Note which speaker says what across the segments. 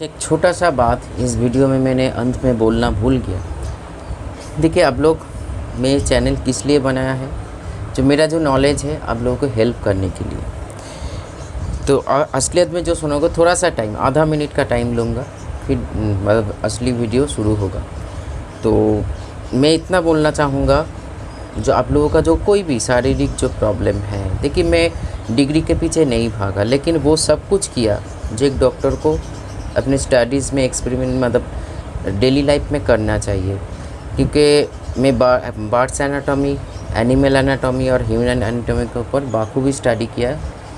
Speaker 1: एक छोटा सा बात इस वीडियो में मैंने अंत में बोलना भूल गया। देखिए आप लोग, मैं चैनल किस लिए बनाया है, जो मेरा जो नॉलेज है आप लोगों को हेल्प करने के लिए। तो असलियत में जो सुनोगे थोड़ा सा टाइम, आधा मिनट का टाइम लूँगा, फिर मतलब असली वीडियो शुरू होगा। तो मैं इतना बोलना चाहूँगा, जो आप लोगों का जो कोई भी शारीरिक जो प्रॉब्लम है, देखिए मैं डिग्री के पीछे नहीं भागा, लेकिन वो सब कुछ किया जो एक डॉक्टर को अपने स्टडीज़ में एक्सपेरिमेंट मतलब डेली लाइफ में करना चाहिए। क्योंकि मैं बर्ड्स एनाटॉमी, एनिमल एनाटॉमी और ह्यूमन एनाटॉमी के ऊपर बाखूबी स्टडी किया,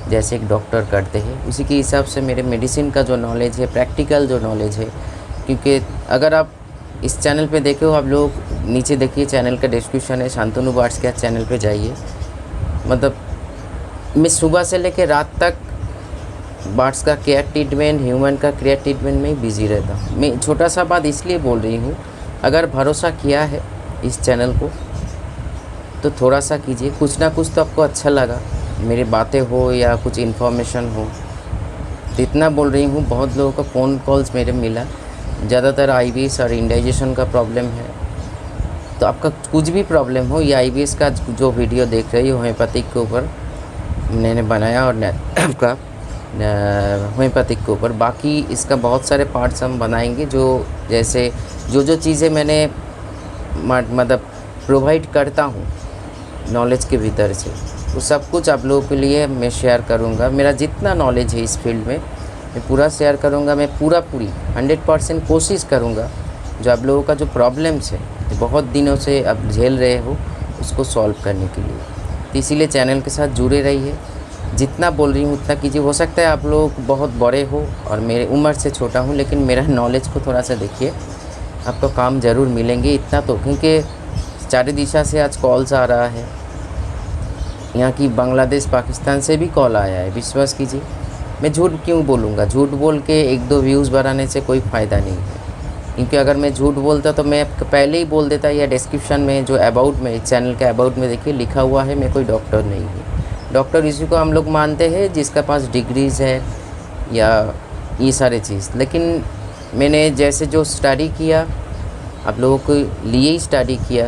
Speaker 1: जैसे एक डॉक्टर करते हैं। उसी के हिसाब से मेरे मेडिसिन का जो नॉलेज है, प्रैक्टिकल जो नॉलेज है। क्योंकि अगर आप इस चैनल पे देखे हो, आप लोग नीचे देखिए, चैनल का डिस्क्रिप्शन है, शांतनु बर्ड्स के चैनल पे जाइए। मतलब मैं सुबह से लेकर रात तक बर्ड्स का केयर ट्रीटमेंट, ह्यूमन का केयर ट्रीटमेंट में ही बिजी रहता हूँ। मैं छोटा सा बात इसलिए बोल रही हूँ, अगर भरोसा किया है इस चैनल को तो थोड़ा सा कीजिए, कुछ ना कुछ तो आपको अच्छा लगा, मेरी बातें हो या कुछ इन्फॉर्मेशन हो। तो इतना बोल रही हूँ। बहुत लोगों का फ़ोन कॉल्स मेरे मिला, ज़्यादातर आईबीएस और इंडाइजेशन का प्रॉब्लम है। तो आपका कुछ भी प्रॉब्लम हो, या आईबीएस का जो वीडियो देख रही हो होम्योपैथिक के ऊपर मैंने बनाया, और आपका होम्योपैथिक के ऊपर, बाकी इसका बहुत सारे पार्ट्स हम बनाएंगे। जो जैसे जो चीज़ें मैंने मतलब प्रोवाइड करता हूँ नॉलेज के भीतर से, वो सब कुछ आप लोगों के लिए मैं शेयर करूँगा। मेरा जितना नॉलेज है इस फील्ड में मैं पूरा शेयर करूँगा। मैं पूरी 100% कोशिश करूँगा जो आप लोगों का जो प्रॉब्लम्स है, जो बहुत दिनों से आप झेल रहे हो, उसको सॉल्व करने के लिए। तो इसीलिए चैनल के साथ जुड़े रहिए। जितना बोल रही हूँ उतना कीजिए। हो सकता है आप लोग बहुत बड़े हो और मेरे उम्र से छोटा हूँ, लेकिन मेरा नॉलेज को थोड़ा सा देखिए, आपको काम ज़रूर मिलेंगे। इतना तो, क्योंकि चारों दिशा से आज कॉल्स आ रहा है, यहाँ की बांग्लादेश, पाकिस्तान से भी कॉल आया है। विश्वास कीजिए, मैं झूठ क्यों बोलूँगा? झूठ बोल के 1-2 व्यूज़ बढ़ाने से कोई फ़ायदा नहीं है। क्योंकि अगर मैं झूठ बोलता तो मैं पहले ही बोल देता, या डिस्क्रिप्शन में जो अबाउट में, चैनल के अबाउट में देखिए लिखा हुआ है, मैं कोई डॉक्टर नहीं हूँ। डॉक्टर इसी को हम लोग मानते हैं जिसका पास डिग्रीज़ है या ये सारे चीज़। लेकिन मैंने जैसे जो स्टडी किया, आप लोगों के लिए ही स्टडी किया,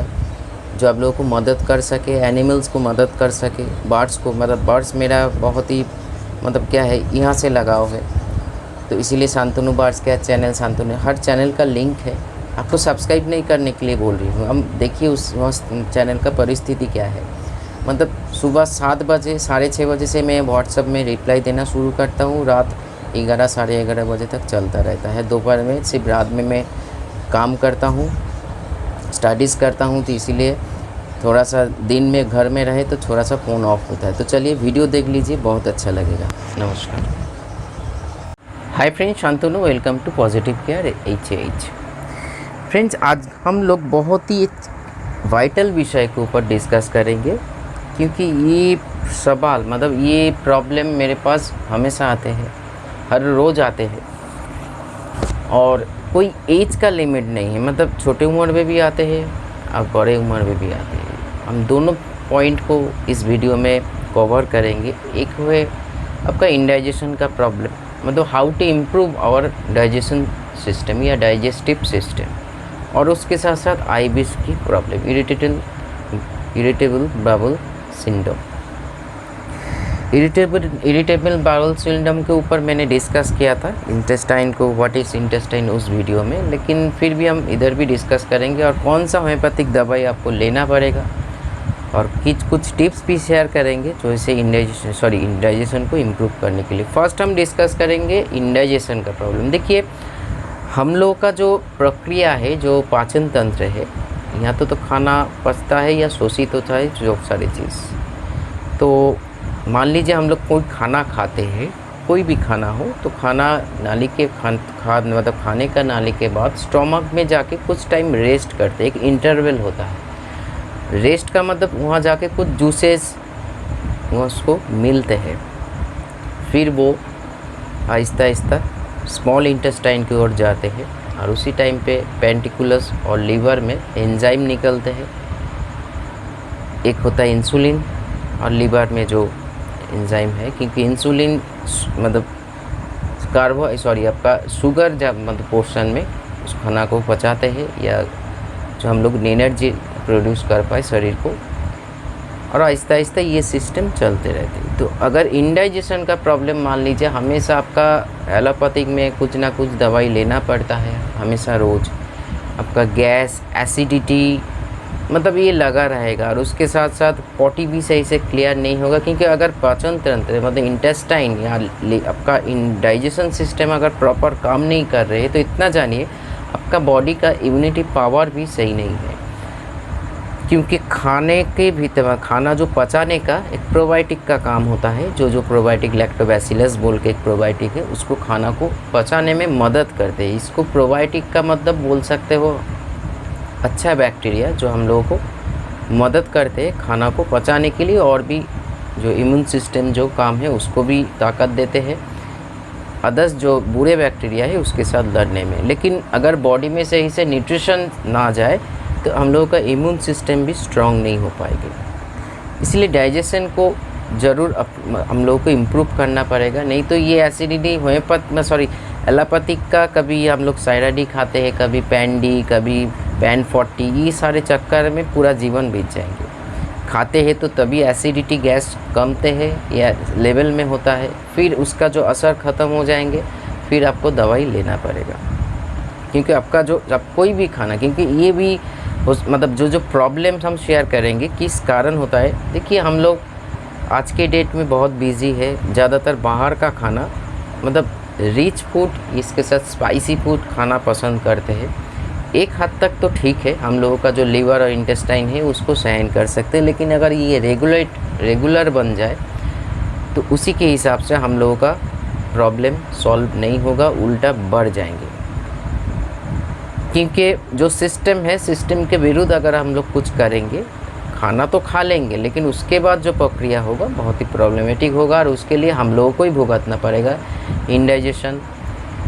Speaker 1: जो आप लोगों को मदद कर सके, एनिमल्स को मदद कर सके, बर्ड्स को, मतलब बर्ड्स मेरा बहुत ही मतलब क्या है, यहाँ से लगाव है। तो इसीलिए शांतनु बर्ड्स का चैनल, शांतनु, हर चैनल का लिंक है। आपको सब्सक्राइब नहीं करने के लिए बोल रही हूँ। हम देखिए उस चैनल का परिस्थिति क्या है। मतलब सुबह 7 बजे, 6:30 बजे से मैं व्हाट्सअप में रिप्लाई देना शुरू करता हूँ, रात 11, 11:30 बजे तक चलता रहता है। दोपहर में सिर्फ रात में मैं काम करता हूँ, स्टडीज़ करता हूँ। तो इसीलिए थोड़ा सा दिन में घर में रहे तो थोड़ा सा फ़ोन ऑफ होता है। तो चलिए वीडियो देख लीजिए, बहुत अच्छा लगेगा। नमस्कार। Hi friends, Shantanu, welcome to positive care HH। Friends, आज हम लोग बहुत ही वाइटल विषय के ऊपर डिस्कस करेंगे, क्योंकि ये सवाल, मतलब ये प्रॉब्लम मेरे पास हमेशा आते हैं, हर रोज़ आते हैं, और कोई एज का लिमिट नहीं है। मतलब छोटे उम्र में भी आते हैं और बड़े उम्र में भी आते हैं। हम दोनों पॉइंट को इस वीडियो में कवर करेंगे। एक है आपका इंडाइजेशन का प्रॉब्लम, मतलब how to improve our digestion system या डाइजेस्टिव सिस्टम, और उसके साथ साथ आईबीएस की problem, irritable bowel syndrome. Irritable bowel syndrome के ऊपर मैंने डिस्कस किया था इंटेस्टाइन को, व्हाट इज़ इंटेस्टाइन, उस वीडियो में। लेकिन फिर भी हम इधर भी डिस्कस करेंगे, और कौन सा होम्योपैथिक दवाई आपको लेना पड़ेगा, और कुछ टिप्स भी शेयर करेंगे जो इसे इंडाइजेशन को इम्प्रूव करने के लिए। फर्स्ट हम डिस्कस करेंगे इंडाइजेशन का प्रॉब्लम। देखिए, हम लोगों का जो प्रक्रिया है, जो पाचन तंत्र है, यहाँ तो खाना पचता है या शोषित होता है, जो सारी चीज़। तो मान लीजिए हम लोग कोई खाना खाते हैं, कोई भी खाना हो, तो खाना नाली के मतलब खाने का नाली के बाद स्टोमक में जाके कुछ टाइम रेस्ट करते हैं, एक इंटरवल होता है। रेस्ट का मतलब वहाँ जाके कुछ जूसेस उसको मिलते हैं, फिर वो आहिस्ता आहिस्ता स्मॉल इंटेस्टाइन की ओर जाते हैं, और उसी टाइम पे पेंटिकुलस और लीवर में एंजाइम निकलते हैं। एक होता है इंसुलिन, और लीवर में जो एंजाइम है, क्योंकि इंसुलिन मतलब आपका शुगर जब मतलब पोर्शन में उस खाना को पचाते हैं, या जो हम लोग एनर्जी प्रोड्यूस कर पाए शरीर को, और आहिस्ता आहिस्ता ये सिस्टम चलते रहते हैं। तो अगर इंडाइजेशन का प्रॉब्लम मान लीजिए, हमेशा आपका एलोपैथिक में कुछ ना कुछ दवाई लेना पड़ता है हमेशा रोज़, आपका गैस, एसिडिटी मतलब ये लगा रहेगा, और उसके साथ साथ पॉटी भी सही से क्लियर नहीं होगा, क्योंकि अगर पाचन तंत्र मतलब इंटेस्टाइन या आपका डाइजेशन सिस्टम अगर प्रॉपर काम नहीं कर रहे तो इतना जानिए आपका बॉडी का इम्यूनिटी पावर भी सही नहीं है। क्योंकि खाने के भीतर खाना जो पचाने का एक प्रोबायोटिक का काम होता है, जो प्रोबायोटिक लैक्टोबैसिलस बोल के एक प्रोबायोटिक है, उसको खाना को पचाने में मदद करते हैं। इसको प्रोबायोटिक का मतलब बोल सकते हो अच्छा बैक्टीरिया जो हम लोगों को मदद करते हैं खाना को पचाने के लिए, और भी जो इम्यून सिस्टम जो काम है उसको भी ताकत देते हैं, अदर्स जो बुरे बैक्टीरिया है उसके साथ लड़ने में। लेकिन अगर बॉडी में सही से न्यूट्रिशन ना जाए तो हम लोगों का इम्यून सिस्टम भी स्ट्रांग नहीं हो पाएगी। इसलिए डाइजेशन को ज़रूर हम लोगों को इम्प्रूव करना पड़ेगा, नहीं तो ये एसिडिटी एलोपैथिक का कभी हम लोग साइराडी खाते हैं, कभी पैन डी, कभी पैन 40, ये सारे चक्कर में पूरा जीवन बीत जाएंगे। खाते हैं तो तभी एसिडिटी गैस कमते हैं या लेवल में होता है, फिर उसका जो असर ख़त्म हो जाएंगे, फिर आपको दवाई लेना पड़ेगा। क्योंकि आपका जो आप कोई भी खाना, क्योंकि ये भी मतलब जो प्रॉब्लम्स हम शेयर करेंगे किस कारण होता है। देखिए हम लोग आज के डेट में बहुत बिजी है, ज़्यादातर बाहर का खाना मतलब रिच फूड, इसके साथ स्पाइसी फूड खाना पसंद करते हैं। एक हद तक तो ठीक है, हम लोगों का जो लीवर और इंटेस्टाइन है उसको सहन कर सकते हैं, लेकिन अगर ये रेगुलर बन जाए तो उसी के हिसाब से हम लोगों का प्रॉब्लम सॉल्व नहीं होगा, उल्टा बढ़ जाएंगे। क्योंकि जो सिस्टम है, सिस्टम के विरुद्ध अगर हम लोग कुछ करेंगे, खाना तो खा लेंगे लेकिन उसके बाद जो प्रक्रिया होगा बहुत ही प्रॉब्लमेटिक होगा, और उसके लिए हम लोगों को ही भुगतना पड़ेगा। इंडाइजेशन,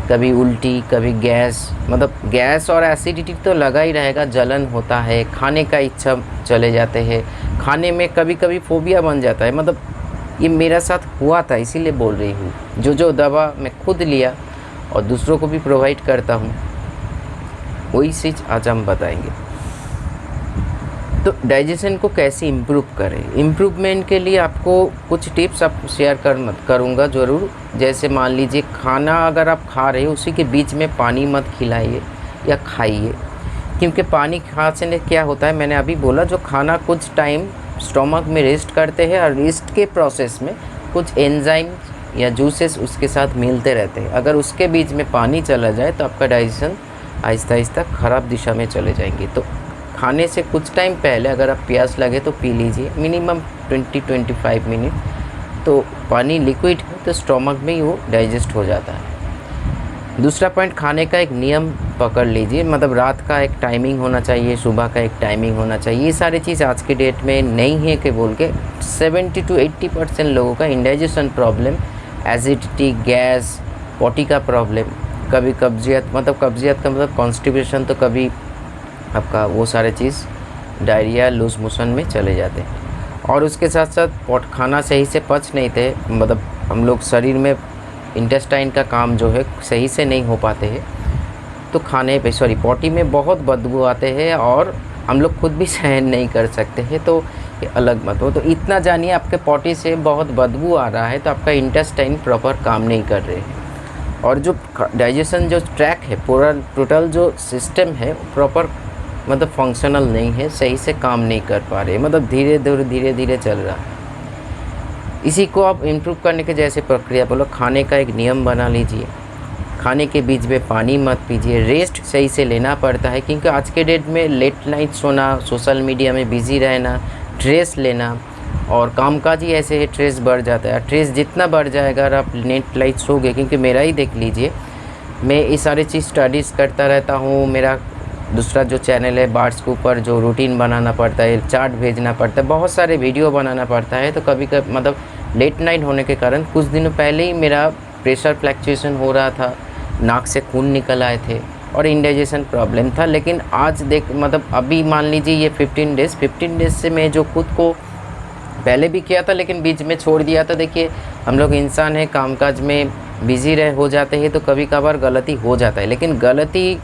Speaker 1: कभी उल्टी, कभी गैस, मतलब गैस और एसिडिटी तो लगा ही रहेगा, जलन होता है, खाने का इच्छा चले जाते हैं, खाने में कभी कभी फोबिया बन जाता है। मतलब ये मेरा साथ हुआ था, इसीलिए बोल रही हूँ। जो दवा मैं खुद लिया और दूसरों को भी प्रोवाइड करता हूँ, वही चीज़ आज हम बताएंगे। तो डाइजेशन को कैसे इम्प्रूव करें, इम्प्रूवमेंट के लिए आपको कुछ टिप्स आप शेयर करूँगा ज़रूर। जैसे मान लीजिए खाना अगर आप खा रहे हो उसी के बीच में पानी मत खिलाइए या खाइए, क्योंकि पानी खाने से क्या होता है, मैंने अभी बोला, जो खाना कुछ टाइम स्टोमक में रेस्ट करते हैं और रेस्ट के प्रोसेस में कुछ एंजाइम या जूसेस उसके साथ मिलते रहते हैं। अगर उसके बीच में पानी चला जाए तो आपका डाइजेशन आहिस्ता आहिस्ता ख़राब दिशा में चले जाएंगे। तो खाने से कुछ टाइम पहले अगर आप प्यास लगे तो पी लीजिए, मिनिमम 20-25 मिनट। तो पानी लिक्विड है तो स्टोमक में ही वो डाइजेस्ट हो जाता है। दूसरा पॉइंट, खाने का एक नियम पकड़ लीजिए, मतलब रात का एक टाइमिंग होना चाहिए, सुबह का एक टाइमिंग होना चाहिए। ये सारी चीज़ आज के डेट में नहीं है कि बोल के 70-80% लोगों का indigestion problem, acidity, gas, potty का प्रॉब्लम, कभी कब्जियत का मतलब कॉन्स्टिपेशन, तो कभी आपका वो सारे चीज़ डायरिया, लूज मोशन में चले जाते हैं। और उसके साथ साथ खाना सही से पच नहीं थे, मतलब हम लोग शरीर में इंटेस्टाइन का काम जो है सही से नहीं हो पाते हैं, तो खाने पे पॉटी में बहुत बदबू आते हैं और हम लोग खुद भी सहन नहीं कर सकते हैं, तो ये अलग मत हो। तो इतना जानिए आपके पॉटी से बहुत बदबू आ रहा है तो आपका इंटेस्टाइन प्रॉपर काम नहीं कर रहे हैं, और जो डाइजेशन जो ट्रैक है, पूरा टोटल जो सिस्टम है प्रॉपर मतलब फंक्शनल नहीं है, सही से काम नहीं कर पा रहे, मतलब धीरे धीरे चल रहा है। इसी को आप इम्प्रूव करने के जैसे प्रक्रिया बोलो, खाने का एक नियम बना लीजिए, खाने के बीच में पानी मत पीजिए, रेस्ट सही से लेना पड़ता है, क्योंकि आज के डेट में लेट नाइट सोना, सोशल मीडिया में बिज़ी रहना, स्ट्रेस लेना और कामकाज ही ऐसे है, स्ट्रेस बढ़ जाता है। स्ट्रेस जितना बढ़ जाएगा अगर आप नेट लाइट सोगे, क्योंकि मेरा ही देख लीजिए, मैं ये सारी चीज़ स्टडीज़ करता रहता हूँ। मेरा दूसरा जो चैनल है बार्ड्स के ऊपर, जो रूटीन बनाना पड़ता है, चार्ट भेजना पड़ता है, बहुत सारे वीडियो बनाना पड़ता है, तो कभी कभी मतलब लेट नाइट होने के कारण कुछ दिनों पहले ही मेरा प्रेशर फ्लक्चुएशन हो रहा था, नाक से खून निकल आए थे और इंडाइजेशन प्रॉब्लम था। लेकिन आज मतलब अभी मान लीजिए ये 15 डेज़ से मैं जो खुद को पहले भी किया था लेकिन बीच में छोड़ दिया था। देखिए हम लोग इंसान हैं, कामकाज में बिज़ी रह हो जाते हैं तो कभी कभार गलती हो जाता है, लेकिन गलती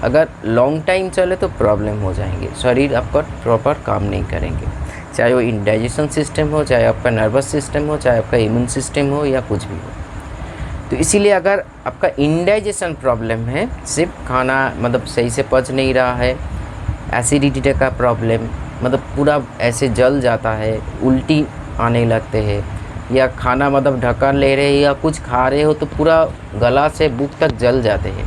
Speaker 1: अगर लॉन्ग टाइम चले तो प्रॉब्लम हो जाएंगे, शरीर आपका प्रॉपर काम नहीं करेंगे, चाहे वो इंडाइजेशन सिस्टम हो, चाहे आपका नर्वस सिस्टम हो, चाहे आपका इम्यून सिस्टम हो या कुछ भी हो। तो इसीलिए अगर आपका इंडाइजेशन प्रॉब्लम है, सिर्फ खाना मतलब सही से पच नहीं रहा है, एसिडिटी का प्रॉब्लम मतलब पूरा ऐसे जल जाता है, उल्टी आने लगते हैं, या खाना मतलब ढक्कन ले रहे हैं या कुछ खा रहे हो तो पूरा गला से बुक तक जल जाते हैं,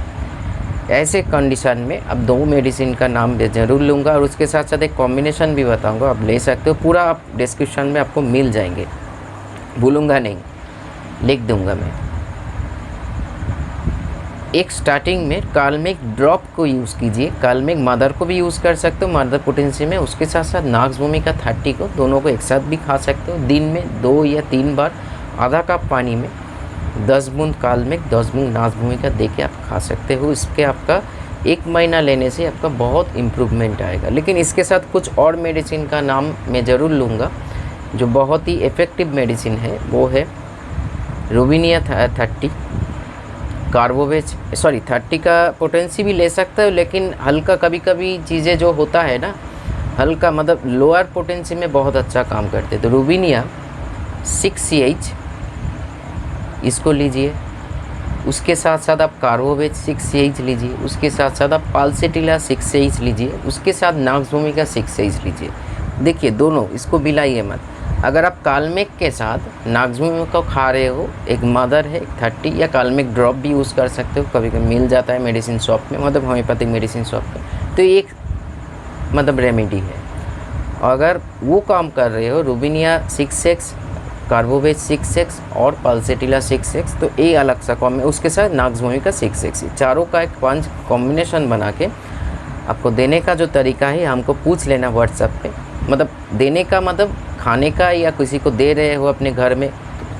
Speaker 1: ऐसे कंडीशन में अब 2 मेडिसिन का नाम ज़रूर लूँगा और उसके साथ साथ एक कॉम्बिनेशन भी बताऊँगा, आप ले सकते हो, पूरा आप डिस्क्रिप्शन में आपको मिल जाएंगे, भूलूँगा नहीं, लिख दूँगा मैं। एक स्टार्टिंग में कालमेक ड्रॉप को यूज़ कीजिए, कालमेक मदर को भी यूज़ कर सकते हो मदर पोटेंसी में, उसके साथ साथ नाक्स भूमिका 30 को, दोनों को एक साथ भी खा सकते हो। दिन में 2 या 3 बार आधा कप पानी में 10 बूंद कालमेक 10 बूंद नाक्स भूमिका दे के आप खा सकते हो। इसके आपका 1 महीना लेने से आपका बहुत इम्प्रूवमेंट आएगा। लेकिन इसके साथ कुछ और मेडिसिन का नाम मैं ज़रूर लूँगा जो बहुत ही इफ़ेक्टिव मेडिसिन है, वो है रुबिनिया 30 कार्बोवेज 30 का पोटेंसी भी ले सकते हो, लेकिन हल्का कभी कभी चीज़ें जो होता है ना, हल्का मतलब लोअर पोटेंसी में बहुत अच्छा काम करते, तो रुबिनिया 6CH इसको लीजिए, उसके साथ साथ आप कार्बोवेज 6CH लीजिए, उसके साथ साथ आप पाल्सेटिला 6CH लीजिए, उसके साथ नाक्स भूमिका 6CH लीजिए। देखिए दोनों इसको मिलाइए मत। अगर आप कालमेक के साथ नाक्स भूमिका को खा रहे हो, एक मदर है 30 या कालमेक ड्रॉप भी यूज़ कर सकते हो, कभी कभी मिल जाता है मेडिसिन शॉप में, मतलब होम्योपैथिक मेडिसिन शॉप में, तो एक मतलब रेमेडी है। अगर वो काम कर रहे हो रुबिनिया 6X, कार्बोवेज 6X और पाल्सेटिला 6X, तो ये अलग सा कॉम है, उसके साथ नाक्स भूमिका 6X, चारों का एक 5 कॉम्बिनेशन बना के आपको देने का जो तरीका है हमको पूछ लेना व्हाट्सएप पे, मतलब देने का मतलब खाने का या किसी को दे रहे हो अपने घर में,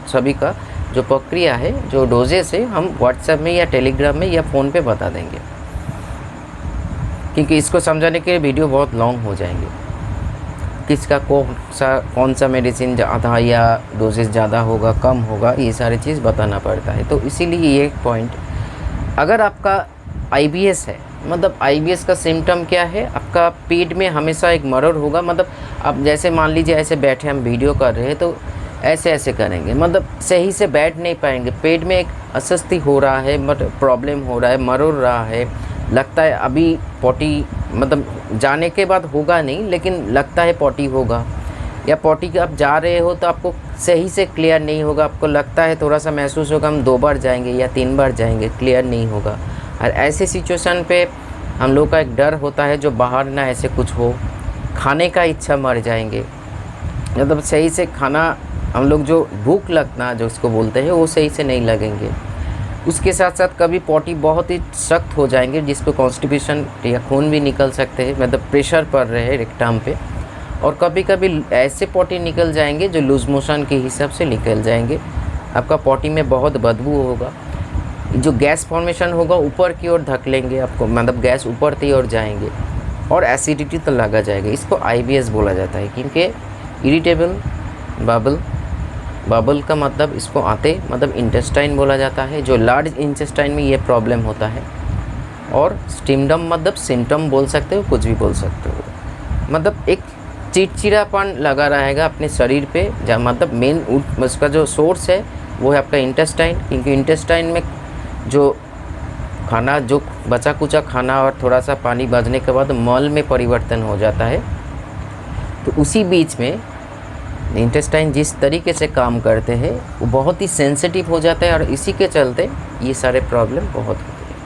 Speaker 1: सभी का जो प्रक्रिया है, जो डोजेस है, हम व्हाट्सएप में या टेलीग्राम में या फ़ोन पे बता देंगे, क्योंकि इसको समझाने के वीडियो बहुत लॉन्ग हो जाएंगे। किसका कौन सा मेडिसिन ज़्यादा या डोजेस ज़्यादा होगा कम होगा, ये सारी चीज़ बताना पड़ता है। तो इसीलिए ये पॉइंट, अगर आपका IBS है, मतलब IBS का सिम्टम क्या है, आपका पेट में हमेशा एक मरोड़ होगा, मतलब आप जैसे मान लीजिए ऐसे बैठे हम वीडियो कर रहे हैं तो ऐसे ऐसे करेंगे, मतलब सही से बैठ नहीं पाएंगे, पेट में एक अस्वस्थी हो रहा है, मतलब प्रॉब्लम हो रहा है, मरोड़ रहा है, लगता है अभी पॉटी मतलब जाने के बाद होगा नहीं, लेकिन लगता है पॉटी होगा, या पॉटी आप जा रहे हो तो आपको सही से क्लियर नहीं होगा, आपको लगता है थोड़ा सा महसूस होगा हम 2 बार जाएंगे या 3 बार जाएंगे, क्लियर नहीं होगा। और ऐसे सिचुएशन पे हम लोग का एक डर होता है जो बाहर ना ऐसे कुछ हो, खाने का इच्छा मर जाएंगे, मतलब सही से खाना हम लोग जो भूख लगना जो इसको बोलते हैं वो सही से नहीं लगेंगे। उसके साथ साथ कभी पॉटी बहुत ही सख्त हो जाएंगे जिसको कॉन्स्टिपेशन या खून भी निकल सकते हैं, मतलब प्रेशर पड़ रहे हैं रेक्टम पे, और कभी कभी ऐसे पॉटी निकल जाएंगे जो लूज मोशन के हिसाब से निकल जाएंगे, आपका पॉटी में बहुत बदबू होगा, जो गैस फॉर्मेशन होगा ऊपर की ओर धकेलेंगे आपको, मतलब गैस ऊपर की ओर जाएंगे, और एसिडिटी तो लगा जाएगा। इसको IBS बोला जाता है, क्योंकि इरिटेबल बबल का मतलब इसको आते मतलब इंटेस्टाइन बोला जाता है, जो लार्ज इंटेस्टाइन में ये प्रॉब्लम होता है, और स्टिमडम मतलब सिम्टम बोल सकते हो, कुछ भी बोल सकते हो, मतलब एक चिड़चिड़ापन लगा रहेगा अपने शरीर पे, जहाँ मतलब मेन उसका जो सोर्स है वो है आपका इंटेस्टाइन, क्योंकि इंटेस्टाइन में जो खाना जो बचा कुचा खाना और थोड़ा सा पानी बचने के बाद मल में परिवर्तन हो जाता है, तो उसी बीच में इंटेस्टाइन जिस तरीके से काम करते हैं वो बहुत ही सेंसिटिव हो जाता है, और इसी के चलते ये सारे प्रॉब्लम बहुत होते हैं।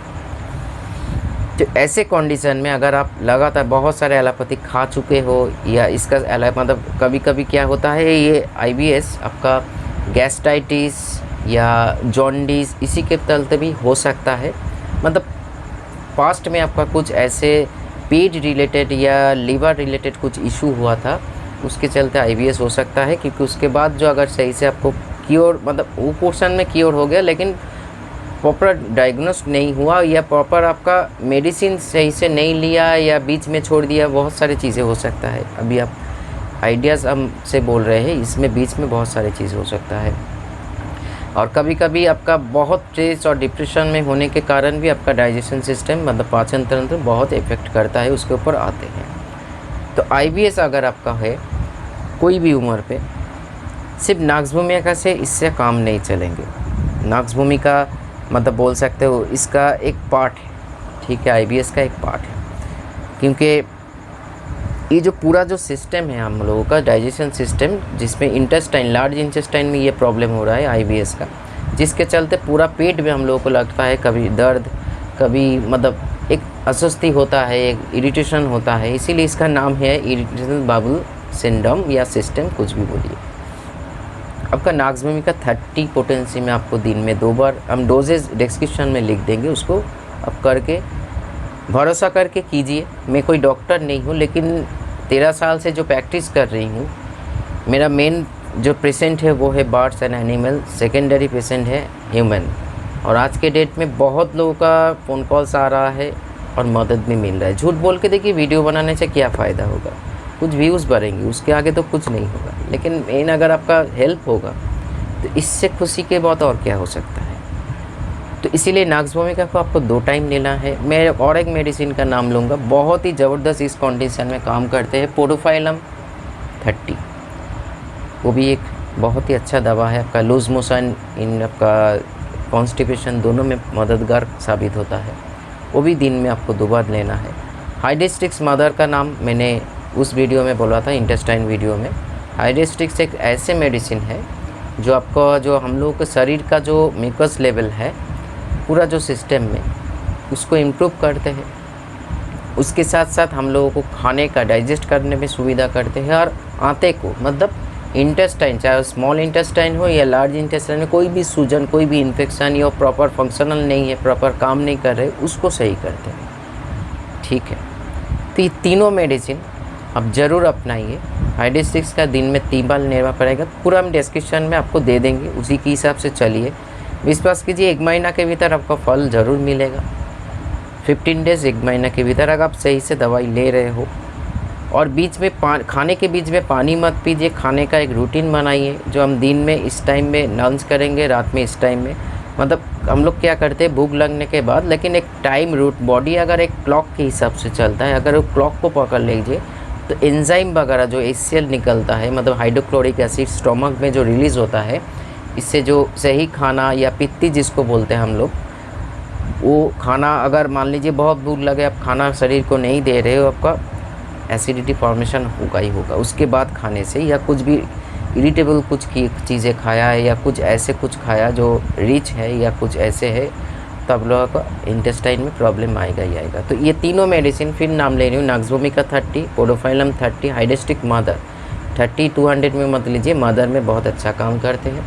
Speaker 1: तो ऐसे कंडीशन में अगर आप लगातार बहुत सारे एलोपैथिक खा चुके हो, या इसका मतलब कभी कभी क्या होता है, ये IBS आपका गैस्ट्राइटिस या जॉन्डिस इसी के चलते भी हो सकता है, मतलब पास्ट में आपका कुछ ऐसे पेट रिलेटेड या लीवर रिलेटेड कुछ इशू हुआ था, उसके चलते IBS हो सकता है, क्योंकि उसके बाद जो अगर सही से आपको क्योर मतलब वो पोर्शन में क्योर हो गया, लेकिन प्रॉपर डायग्नोस नहीं हुआ, या प्रॉपर आपका मेडिसिन सही से नहीं लिया, या बीच में छोड़ दिया, बहुत सारी चीज़ें हो सकता है। अभी आप आइडियाज़ हम से बोल रहे हैं, इसमें बीच में बहुत सारी चीज़ हो सकता है। और कभी कभी आपका बहुत स्ट्रेस और डिप्रेशन में होने के कारण भी आपका डाइजेशन सिस्टम मतलब पाचन तंत्र बहुत इफ़ेक्ट करता है, उसके ऊपर आते हैं। तो IBS अगर आपका है कोई भी उम्र पे, सिर्फ नक्स भूमिका से इससे काम नहीं चलेंगे। नक्स भूमिका मतलब बोल सकते हो इसका एक पार्ट है, ठीक है, IBS का एक पार्ट है। क्योंकि ये जो पूरा जो सिस्टम है हम लोगों का डाइजेशन सिस्टम, जिसमें इंटेस्टाइन, लार्ज इंटेस्टाइन में ये प्रॉब्लम हो रहा है IBS का, जिसके चलते पूरा पेट में हम लोगों को लगता है कभी दर्द, कभी मतलब एक अस्वस्थी होता है, एक इरिटेशन होता है। इसीलिए इसका नाम है इरिटेशन बाउल सिंड्रोम या सिस्टम, कुछ भी बोलिए। आपका नक्स भूमिका 30 पोटेंसी में आपको दिन में 2 बार, हम डोजेज डिस्क्रिप्शन में लिख देंगे, उसको आप करके भरोसा करके कीजिए। मैं कोई डॉक्टर नहीं हूँ, लेकिन 13 साल से जो प्रैक्टिस कर रही हूँ, मेरा मेन जो पेशेंट है वो है birds and animal, secondary patient है ह्यूमन। और आज के डेट में बहुत लोगों का फ़ोन कॉल्स आ रहा है और मदद भी मिल रहा है। झूठ बोल के देखिए वीडियो बनाने से क्या फ़ायदा होगा, कुछ व्यूज़ बढ़ेंगे, उसके आगे तो कुछ नहीं होगा। लेकिन मेन अगर आपका हेल्प होगा तो इससे खुशी के बाद और क्या हो सकता है। तो इसीलिए नक्स भूमिका को आपको 2 टाइम लेना है। मैं और एक मेडिसिन का नाम लूँगा, बहुत ही ज़बरदस्त इस कंडीशन में काम करते हैं, पोडोफाइलम 30। वो भी एक बहुत ही अच्छा दवा है, आपका लूज मोशन, इन आपका कॉन्स्टिपेशन दोनों में मददगार साबित होता है। वो भी दिन में आपको 2 बार लेना है। हाइड्रेस्टिक्स मदर का नाम मैंने उस वीडियो में बोला था, इंटेस्टाइन वीडियो में। हाइड्रेस्टिक्स एक ऐसे मेडिसिन है जो आपका, जो हम लोगों के शरीर का जो म्यूकस लेवल है पूरा जो सिस्टम में, उसको इम्प्रूव करते हैं। उसके साथ साथ हम लोगों को खाने का डाइजेस्ट करने में सुविधा करते हैं। और आंते को मतलब इंटेस्टाइन, चाहे स्मॉल इंटेस्टाइन हो या लार्ज इंटेस्टाइन में, कोई भी सूजन, कोई भी इन्फेक्शन या प्रॉपर फंक्शनल नहीं है, प्रॉपर काम नहीं कर रहे, उसको सही करते हैं, ठीक है। तो ये तीनों मेडिसिन आप ज़रूर अपनाइए। हाइड्रेस्टिक्स का दिन में 3 बार लेना पड़ेगा, पूरा हम डिस्क्रिप्शन में आपको दे देंगे, उसी के हिसाब से चलिए। विश्वास कीजिए 1 महीना के भीतर आपका फल ज़रूर मिलेगा। 15 डेज़, 1 महीना के भीतर अगर आप सही से दवाई ले रहे हो। और बीच में खाने के बीच में पानी मत पीजिए। खाने का एक रूटीन बनाइए, जो हम दिन में इस टाइम में लंच करेंगे, रात में इस टाइम में। मतलब हम लोग क्या करते हैं भूख लगने के बाद, लेकिन एक टाइम रूट, बॉडी अगर एक क्लॉक के हिसाब से चलता है, अगर वो क्लॉक को पकड़ लीजिए तो एंजाइम वगैरह जो HCl निकलता है, मतलब हाइड्रोक्लोरिक एसिड स्टोमक में जो रिलीज़ होता है, इससे जो सही खाना या पित्ती जिसको बोलते हैं हम लोग, वो खाना अगर मान लीजिए बहुत भूख लगे, आप खाना शरीर को नहीं दे रहे हो, आपका एसिडिटी फॉर्मेशन होगा ही होगा उसके बाद खाने से। या कुछ भी इरिटेबल कुछ की चीज़ें खाया है, या कुछ ऐसे कुछ खाया जो रिच है या कुछ ऐसे है, तब लोगों को इंटेस्टाइन में प्रॉब्लम आएगा ही आएगा। तो ये तीनों मेडिसिन फिर नाम ले रही हूँ, नक्स भूमिका 30, पोडोफाइलम 30, हाइड्रेस्टिक मदर 30, 200 में मत लीजिए, मदर में बहुत अच्छा काम करते हैं।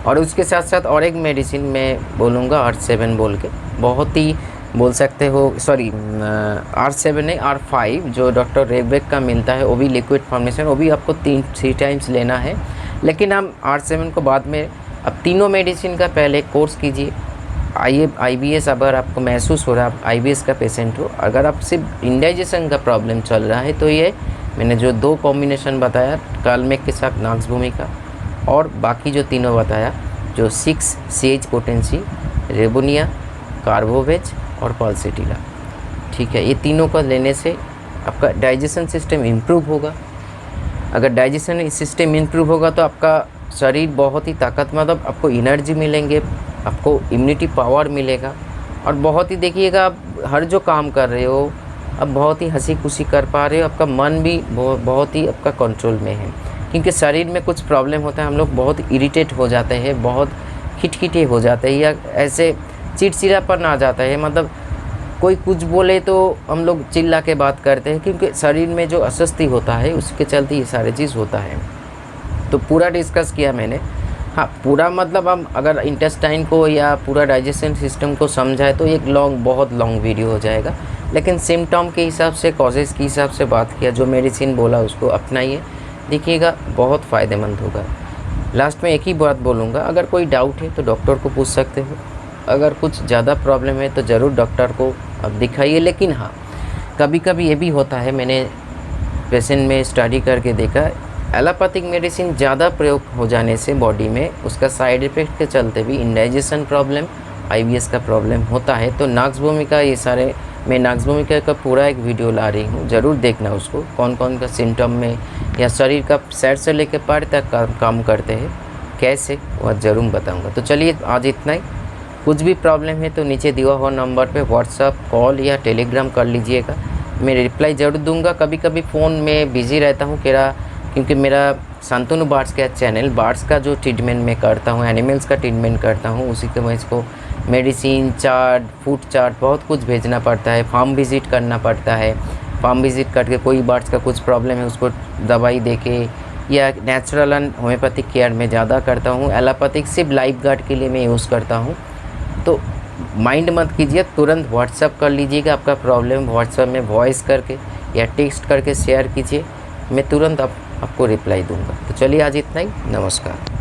Speaker 1: और उसके साथ साथ और एक मेडिसिन मैं बोलूँगा R7 बोल के, बहुत ही बोल सकते हो, सॉरी R7 नहीं R5, जो डॉक्टर रेबेक का मिलता है, वो भी लिक्विड फॉर्मेशन, वो भी आपको 3 टाइम्स लेना है। लेकिन हम R7 को बाद में, अब तीनों मेडिसिन का पहले कोर्स कीजिए। IBS अगर आपको महसूस हो रहा है, आप IBS का पेशेंट हो, अगर आप सिर्फ इंडाइजेशन का प्रॉब्लम चल रहा है, तो ये मैंने जो 2 कॉम्बिनेशन बताया, कालमेक के साथ नक्स भूमिका, और बाकी जो तीनों बताया, जो 6 CH पोटेंसी, रेबोनिया, कार्बोवेज और पल्सिटिला, ठीक है, ये तीनों को लेने से आपका डाइजेशन सिस्टम इम्प्रूव होगा। अगर डाइजेशन सिस्टम इम्प्रूव होगा तो आपका शरीर बहुत ही ताकत, मतलब आपको एनर्जी मिलेंगे, आपको इम्यूनिटी पावर मिलेगा। और बहुत ही देखिएगा, आप हर जो काम कर रहे हो अब बहुत ही हंसी खुशी कर पा रहे हो, आपका मन भी बहुत ही आपका कंट्रोल में है। क्योंकि शरीर में कुछ प्रॉब्लम होता है, हम लोग बहुत इरिटेट हो जाते हैं, बहुत खिटखिटे हो जाते हैं, या ऐसे चिड़चिड़ापन आ जाता है, मतलब कोई कुछ बोले तो हम लोग चिल्ला के बात करते हैं, क्योंकि शरीर में जो अस्वस्थी होता है उसके चलते ये सारे चीज़ होता है। तो पूरा डिस्कस किया मैंने, हाँ पूरा, मतलब हम अगर इंटेस्टाइन को या पूरा डाइजेशन सिस्टम को समझाए तो एक बहुत लॉन्ग वीडियो हो जाएगा। लेकिन सिम्टम के हिसाब से, कॉजेज़ के हिसाब से बात किया, जो मेडिसिन बोला उसको अपनाइए, देखिएगा बहुत फ़ायदेमंद होगा। लास्ट में एक ही बात बोलूँगा, अगर कोई डाउट है तो डॉक्टर को पूछ सकते हो, अगर कुछ ज़्यादा प्रॉब्लम है तो ज़रूर डॉक्टर को अब दिखाइए। लेकिन हाँ, कभी कभी ये भी होता है, मैंने पेशेंट में स्टडी करके देखा, एलोपैथिक मेडिसिन ज़्यादा प्रयोग हो जाने से बॉडी में उसका साइड इफ़ेक्ट के चलते भी इंडाइजेशन प्रॉब्लम, IBS का प्रॉब्लम होता है। तो नक्स भूमिका ये सारे, मैं नक्स भूमिका का पूरा एक वीडियो ला रही हूँ, ज़रूर देखना उसको। कौन कौन का सिम्टम में या शरीर का सैर से लेकर पैर तक काम करते हैं, कैसे, वह ज़रूर बताऊँगा। तो चलिए आज इतना ही। कुछ भी प्रॉब्लम है तो नीचे दिया हुआ नंबर पे व्हाट्सअप, कॉल या टेलीग्राम कर लीजिएगा, मैं रिप्लाई ज़रूर दूंगा। कभी कभी फ़ोन में बिज़ी रहता हूँ क्योंकि मेरा शांतनु बर्ड्स का चैनल, बर्ड्स का जो ट्रीटमेंट मैं करता हूँ, एनिमल्स का ट्रीटमेंट करता हूँ, उसी के वजह को मेडिसिन चार्ट, फूड चार्ट बहुत कुछ भेजना पड़ता है, फार्म विज़िट करना पड़ता है। फार्म विज़िट करके कोई बर्ड्स का कुछ प्रॉब्लम है उसको दवाई देके, या नेचुरल एंड होम्योपैथिक केयर में ज़्यादा करता हूँ। एलोपैथिक सिर्फ लाइफ गार्ड के लिए मैं यूज़ करता हूँ। तो माइंड मत कीजिए, तुरंत व्हाट्सअप कर लीजिएगा। आपका प्रॉब्लम व्हाट्सअप में वॉइस करके या टेक्स्ट करके शेयर कीजिए, मैं तुरंत आपको रिप्लाई दूंगा। तो चलिए आज इतना ही, नमस्कार।